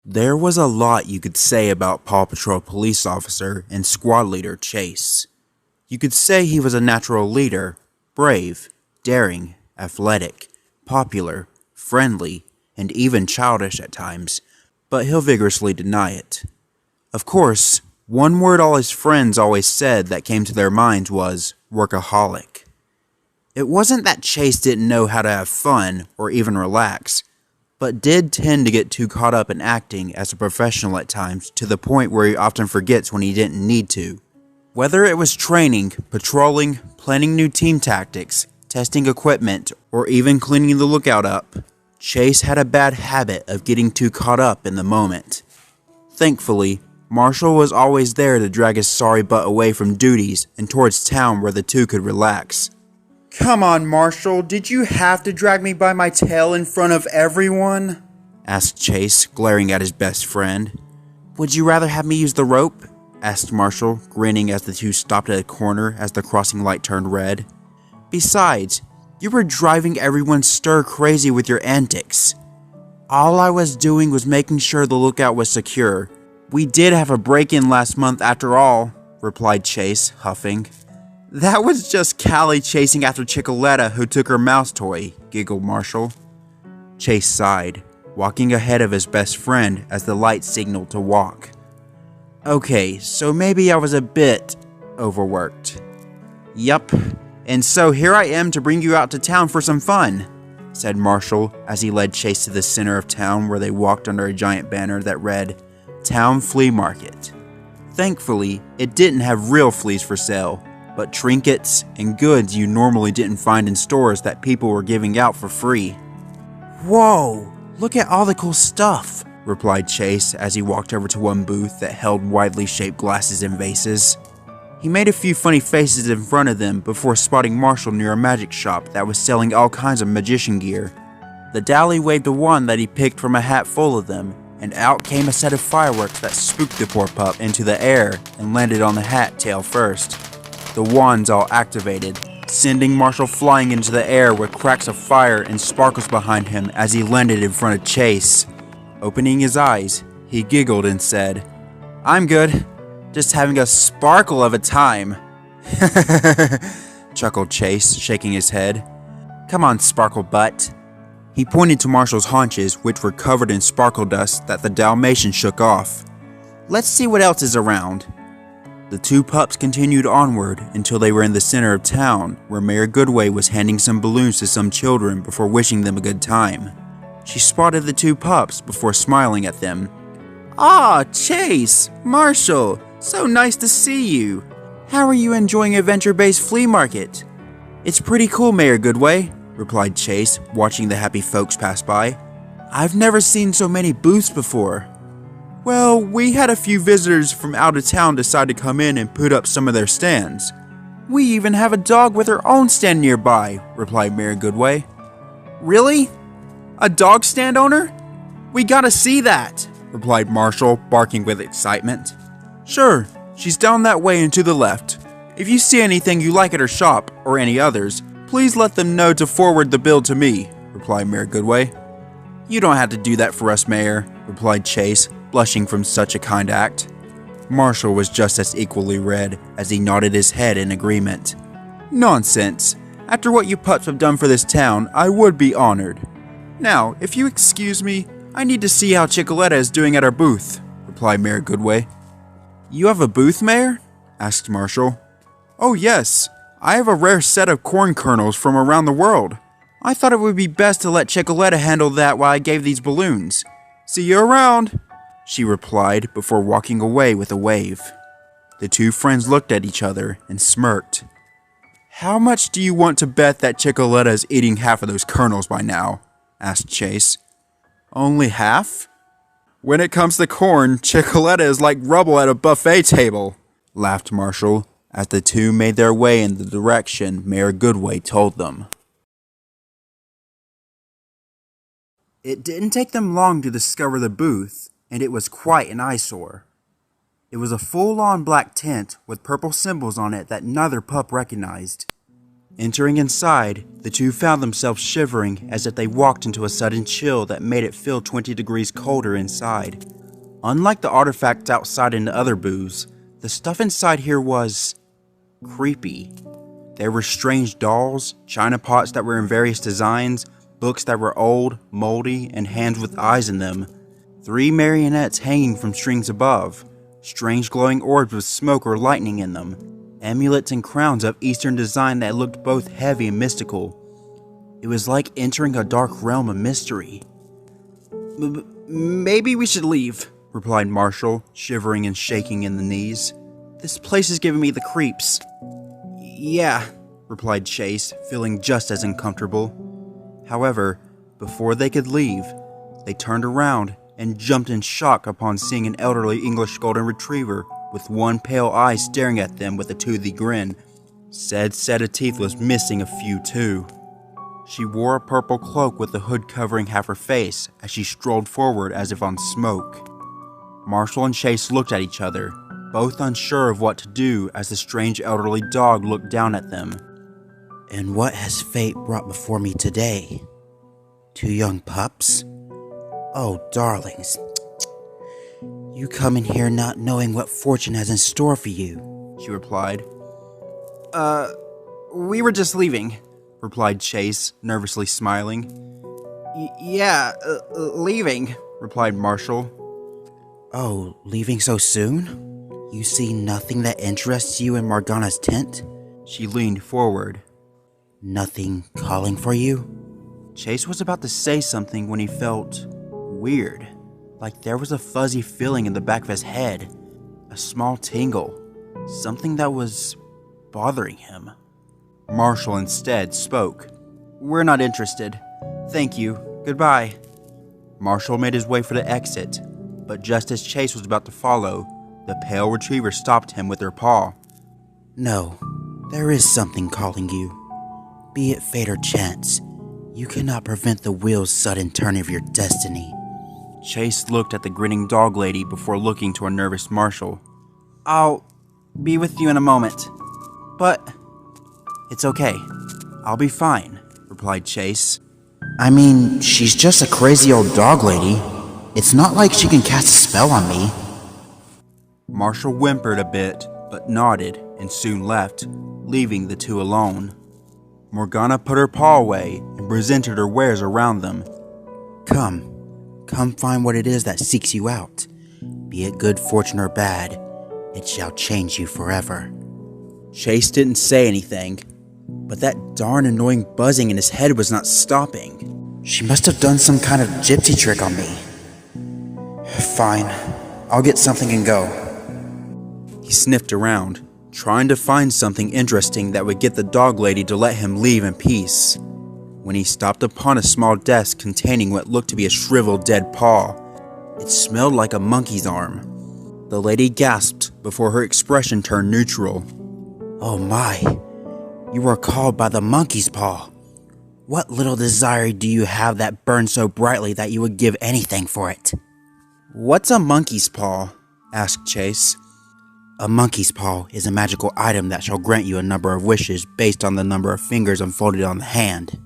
There was a lot you could say about Paw Patrol police officer and squad leader Chase. You could say he was a natural leader, brave, daring, athletic, popular, friendly, and even childish at times, but he'll vigorously deny it. Of course, one word all his friends always said that came to their minds was workaholic. It wasn't that Chase didn't know how to have fun or even relax, but did tend to get too caught up in acting as a professional at times to the point where he often forgets when he didn't need to. Whether it was training, patrolling, planning new team tactics, testing equipment, or even cleaning the lookout up, Chase had a bad habit of getting too caught up in the moment. Thankfully, Marshall was always there to drag his sorry butt away from duties and towards town where the two could relax. "Come on, Marshall, did you have to drag me by my tail in front of everyone?" asked Chase, glaring at his best friend. "Would you rather have me use the rope?" asked Marshall, grinning as the two stopped at a corner as the crossing light turned red. "Besides, you were driving everyone stir crazy with your antics." "All I was doing was making sure the lookout was secure. We did have a break-in last month after all," replied Chase, huffing. "That was just Callie chasing after Chicoletta who took her mouse toy," giggled Marshall. Chase sighed, walking ahead of his best friend as the light signaled to walk. "Okay, so maybe I was a bit overworked." "Yup, and so here I am to bring you out to town for some fun," said Marshall as he led Chase to the center of town where they walked under a giant banner that read, "Town Flea Market." Thankfully, it didn't have real fleas for sale, but trinkets and goods you normally didn't find in stores that people were giving out for free. "Whoa, look at all the cool stuff," replied Chase as he walked over to one booth that held widely shaped glasses and vases. He made a few funny faces in front of them before spotting Marshall near a magic shop that was selling all kinds of magician gear. The dally waved a wand that he picked from a hat full of them, and out came a set of fireworks that spooked the poor pup into the air and landed on the hat tail first. The wands all activated, sending Marshall flying into the air with cracks of fire and sparkles behind him as he landed in front of Chase. Opening his eyes, he giggled and said, "I'm good, just having a sparkle of a time." chuckled Chase, shaking his head. "Come on, Sparkle Butt." He pointed to Marshall's haunches, which were covered in sparkle dust that the Dalmatian shook off. "Let's see what else is around." The two pups continued onward until they were in the center of town, where Mayor Goodway was handing some balloons to some children before wishing them a good time. She spotted the two pups before smiling at them. "Ah, Chase! Marshall! So nice to see you! How are you enjoying Adventure-Based Flea Market?" "It's pretty cool, Mayor Goodway," replied Chase, watching the happy folks pass by. "I've never seen so many booths before." "Well, we had a few visitors from out of town decide to come in and put up some of their stands. We even have a dog with her own stand nearby," replied Mayor Goodway. "Really? A dog stand owner? We gotta see that," replied Marshall, barking with excitement. "Sure, she's down that way and to the left. If you see anything you like at her shop, or any others, please let them know to forward the bill to me," replied Mayor Goodway. "You don't have to do that for us, Mayor," replied Chase, blushing from such a kind act. Marshall was just as equally red as he nodded his head in agreement. "Nonsense. After what you pups have done for this town, I would be honored. Now, if you excuse me, I need to see how Chicoletta is doing at our booth," replied Mayor Goodway. "You have a booth, Mayor?" asked Marshall. "Oh yes, I have a rare set of corn kernels from around the world. I thought it would be best to let Chicoletta handle that while I gave these balloons. See you around," she replied before walking away with a wave. The two friends looked at each other and smirked. "How much do you want to bet that Chicoletta is eating half of those kernels by now?" asked Chase. "Only half? When it comes to corn, Chicoletta is like rubble at a buffet table," laughed Marshall as the two made their way in the direction Mayor Goodway told them. It didn't take them long to discover the booth, and it was quite an eyesore. It was a full-on black tent with purple symbols on it that neither pup recognized. Entering inside, the two found themselves shivering as if they walked into a sudden chill that made it feel 20 degrees colder inside. Unlike the artifacts outside in the other booths, the stuff inside here was creepy. There were strange dolls, china pots that were in various designs, books that were old, moldy, and hands with eyes in them. 3 marionettes hanging from strings above, strange glowing orbs with smoke or lightning in them, amulets and crowns of Eastern design that looked both heavy and mystical. It was like entering a dark realm of mystery. Maybe we should leave, replied Marshall, shivering and shaking in the knees. This place is giving me the creeps. Yeah, replied Chase, feeling just as uncomfortable. However, before they could leave, they turned around and jumped in shock upon seeing an elderly English golden retriever with one pale eye staring at them with a toothy grin. Said set of teeth was missing a few too. She wore a purple cloak with the hood covering half her face as she strolled forward as if on smoke. Marshall and Chase looked at each other, both unsure of what to do as the strange elderly dog looked down at them. And what has fate brought before me today? 2 young pups? Oh, darlings. You come in here not knowing what fortune has in store for you, she replied. We were just leaving, replied Chase, nervously smiling. Leaving, replied Marshall. Oh, leaving so soon? You see nothing that interests you in Morgana's tent? She leaned forward. Nothing calling for you? Chase was about to say something when he felt weird, like there was a fuzzy feeling in the back of his head, a small tingle, something that was bothering him. Marshall instead spoke. We're not interested. Thank you. Goodbye. Marshall made his way for the exit, but just as Chase was about to follow, the pale retriever stopped him with her paw. No, there is something calling you. Be it fate or chance, you cannot prevent the wheel's sudden turn of your destiny. Chase looked at the grinning dog lady before looking to a nervous Marshall. I'll be with you in a moment. But it's okay. I'll be fine, replied Chase. I mean, she's just a crazy old dog lady. It's not like she can cast a spell on me. Marshall whimpered a bit, but nodded and soon left, leaving the two alone. Morgana put her paw away and presented her wares around them. Come find what it is that seeks you out. Be it good fortune or bad, it shall change you forever. Chase didn't say anything, but that darn annoying buzzing in his head was not stopping. She must have done some kind of gypsy trick on me. Fine, I'll get something and go. He sniffed around, trying to find something interesting that would get the dog lady to let him leave in peace, when he stopped upon a small desk containing what looked to be a shriveled dead paw. It smelled like a monkey's arm. The lady gasped before her expression turned neutral. Oh my, you are called by the monkey's paw. What little desire do you have that burns so brightly that you would give anything for it? What's a monkey's paw? Asked Chase. A monkey's paw is a magical item that shall grant you a number of wishes based on the number of fingers unfolded on the hand.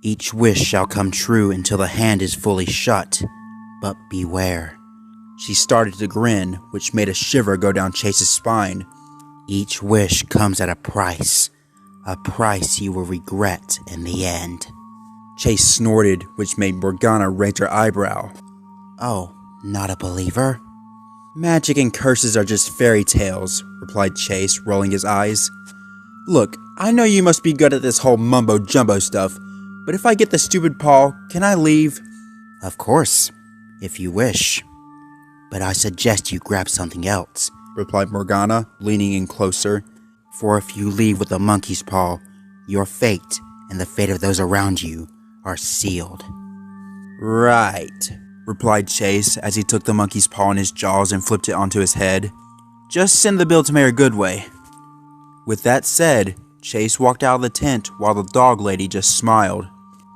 Each wish shall come true until the hand is fully shut. But beware. She started to grin, which made a shiver go down Chase's spine. Each wish comes at a price you will regret in the end. Chase snorted, which made Morgana raise her eyebrow. Oh, not a believer? Magic and curses are just fairy tales, replied Chase, rolling his eyes. Look, I know you must be good at this whole mumbo-jumbo stuff, but if I get the stupid paw, can I leave? Of course, if you wish. But I suggest you grab something else, replied Morgana, leaning in closer. For if you leave with a monkey's paw, your fate and the fate of those around you are sealed. Right, replied Chase as he took the monkey's paw in his jaws and flipped it onto his head. Just send the bill to Mayor Goodway. With that said, Chase walked out of the tent while the dog lady just smiled.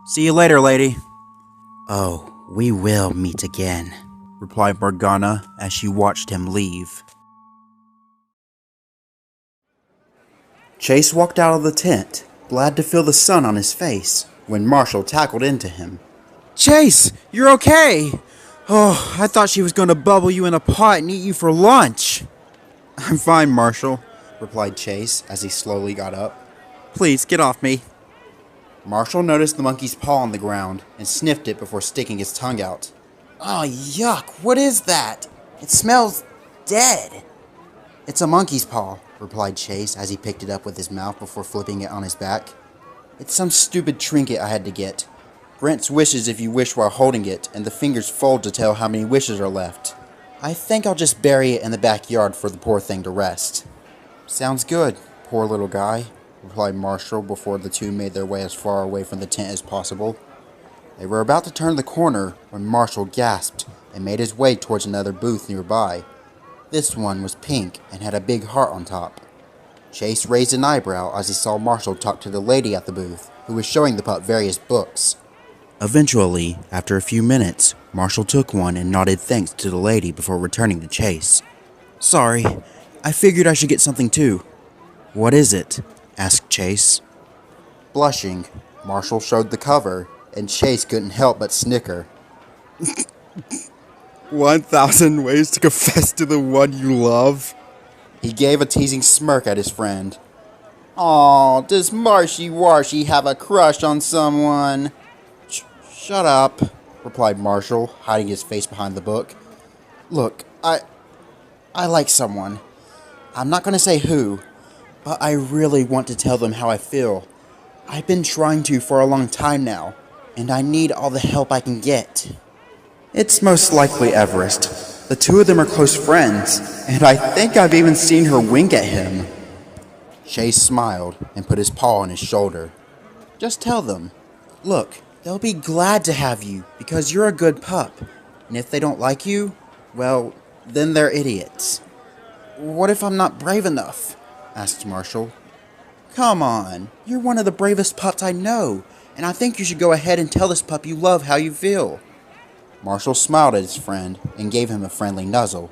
See you later, lady. Oh, we will meet again, replied Morgana as she watched him leave. Chase walked out of the tent, glad to feel the sun on his face, when Marshall tackled into him. Chase, you're okay! Oh, I thought she was going to bubble you in a pot and eat you for lunch. I'm fine, Marshall, replied Chase as he slowly got up. Please, get off me. Marshall noticed the monkey's paw on the ground and sniffed it before sticking his tongue out. Oh, yuck, what is that? It smells dead. It's a monkey's paw, replied Chase as he picked it up with his mouth before flipping it on his back. It's some stupid trinket I had to get. Grants wishes if you wish while holding it, and the fingers fold to tell how many wishes are left. I think I'll just bury it in the backyard for the poor thing to rest. Sounds good, poor little guy, replied Marshall before the two made their way as far away from the tent as possible. They were about to turn the corner when Marshall gasped and made his way towards another booth nearby. This one was pink and had a big heart on top. Chase raised an eyebrow as he saw Marshall talk to the lady at the booth, who was showing the pup various books. Eventually, after a few minutes, Marshall took one and nodded thanks to the lady before returning to Chase. Sorry, I figured I should get something too. What is it? Asked Chase. Blushing, Marshall showed the cover, and Chase couldn't help but snicker. 1,000 ways to confess to the one you love? He gave a teasing smirk at his friend. Aw, does Marshy Warshy have a crush on someone? Shut up, replied Marshall, hiding his face behind the book. Look, I like someone. I'm not going to say who, but I really want to tell them how I feel. I've been trying to for a long time now, and I need all the help I can get. It's most likely Everest. The two of them are close friends, and I think I've even seen her wink at him. Chase smiled and put his paw on his shoulder. Just tell them. Look, they'll be glad to have you because you're a good pup. And if they don't like you, well, then they're idiots. What if I'm not brave enough? Asked Marshall. Come on, you're one of the bravest pups I know, and I think you should go ahead and tell this pup you love how you feel. Marshall smiled at his friend and gave him a friendly nuzzle.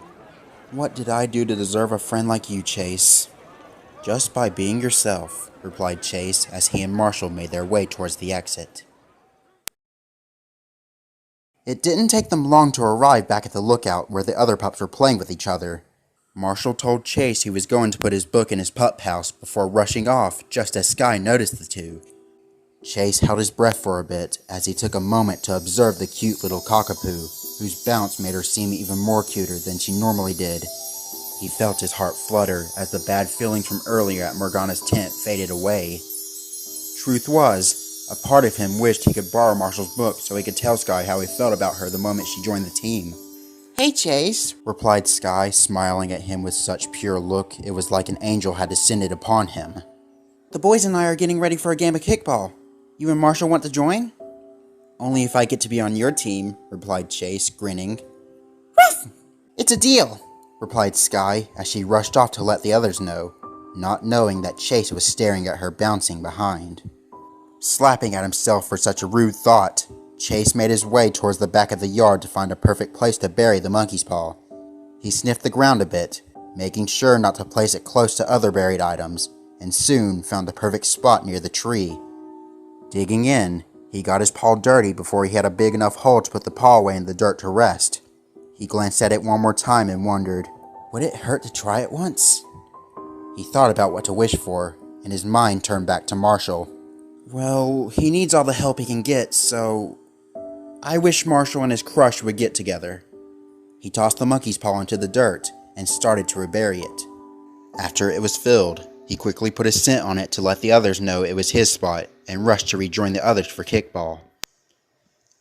What did I do to deserve a friend like you, Chase? Just by being yourself, replied Chase as he and Marshall made their way towards the exit. It didn't take them long to arrive back at the lookout where the other pups were playing with each other. Marshall told Chase he was going to put his book in his pup house before rushing off just as Sky noticed the two. Chase held his breath for a bit as he took a moment to observe the cute little cockapoo, whose bounce made her seem even more cuter than she normally did. He felt his heart flutter as the bad feelings from earlier at Morgana's tent faded away. Truth was, a part of him wished he could borrow Marshall's book so he could tell Sky how he felt about her the moment she joined the team. Hey, Chase, replied Sky, smiling at him with such pure look it was like an angel had descended upon him. The boys and I are getting ready for a game of kickball. You and Marshall want to join? Only if I get to be on your team, replied Chase, grinning. Ruff! It's a deal, replied Sky as she rushed off to let the others know, not knowing that Chase was staring at her bouncing behind. Slapping at himself for such a rude thought, Chase made his way towards the back of the yard to find a perfect place to bury the monkey's paw. He sniffed the ground a bit, making sure not to place it close to other buried items, and soon found the perfect spot near the tree. Digging in, he got his paw dirty before he had a big enough hole to put the paw away in the dirt to rest. He glanced at it one more time and wondered, would it hurt to try it once? He thought about what to wish for, and his mind turned back to Marshall. Well, he needs all the help he can get, so I wish Marshall and his crush would get together. He tossed the monkey's paw into the dirt and started to rebury it. After it was filled, he quickly put a scent on it to let the others know it was his spot and rushed to rejoin the others for kickball.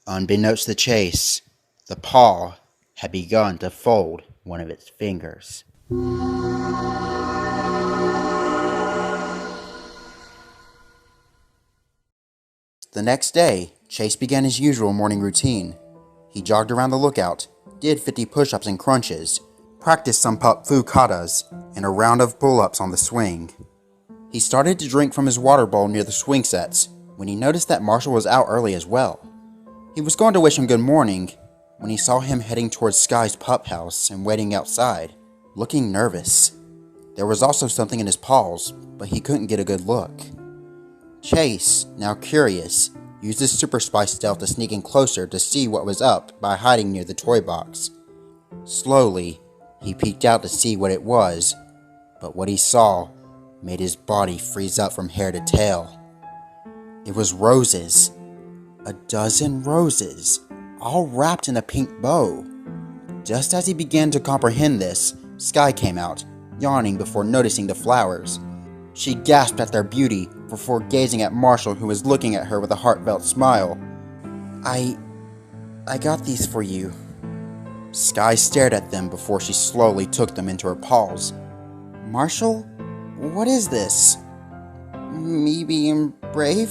Unbeknownst to Chase, the paw had begun to fold one of its fingers. The next day, Chase began his usual morning routine. He jogged around the lookout, did 50 push-ups and crunches, practiced some pup foo katas, and a round of pull-ups on the swing. He started to drink from his water bowl near the swing sets when he noticed that Marshall was out early as well. He was going to wish him good morning when he saw him heading towards Sky's pup house and waiting outside, looking nervous. There was also something in his paws, but he couldn't get a good look. Chase, now curious, used his super spy stealth to sneak in closer to see what was up by hiding near the toy box. Slowly, he peeked out to see what it was, but what he saw made his body freeze up from hair to tail. It was roses. A dozen roses, all wrapped in a pink bow. Just as he began to comprehend this, Sky came out, yawning before noticing the flowers. She gasped at their beauty before gazing at Marshall, who was looking at her with a heartfelt smile. I got these for you. Sky stared at them before she slowly took them into her paws. Marshall? What is this? Me being brave?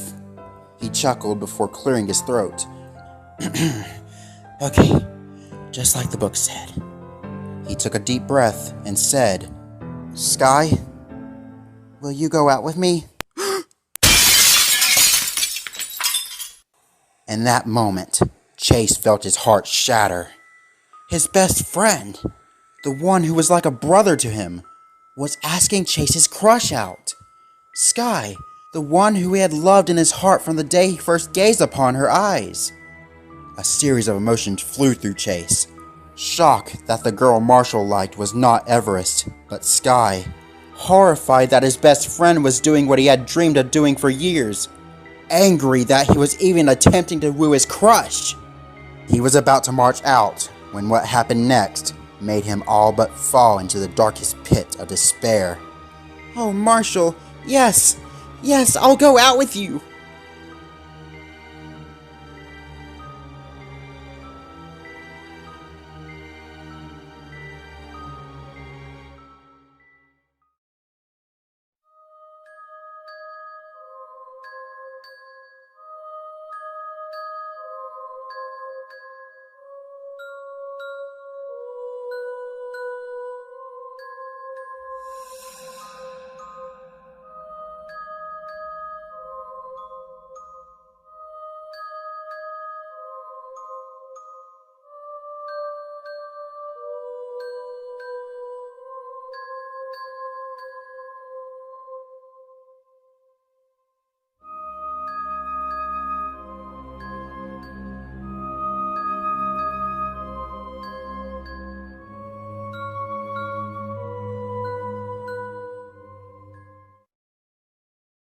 He chuckled before clearing his throat. Okay, just like the book said. He took a deep breath and said, Sky, will you go out with me? In that moment, Chase felt his heart shatter. His best friend, the one who was like a brother to him, was asking Chase's crush out. Sky, the one who he had loved in his heart from the day he first gazed upon her eyes. A series of emotions flew through Chase. Shock that the girl Marshall liked was not Everest, but Sky. Horrified that his best friend was doing what he had dreamed of doing for years. Angry that he was even attempting to woo his crush. He was about to march out when what happened next made him all but fall into the darkest pit of despair. Oh, Marshall, yes, I'll go out with you.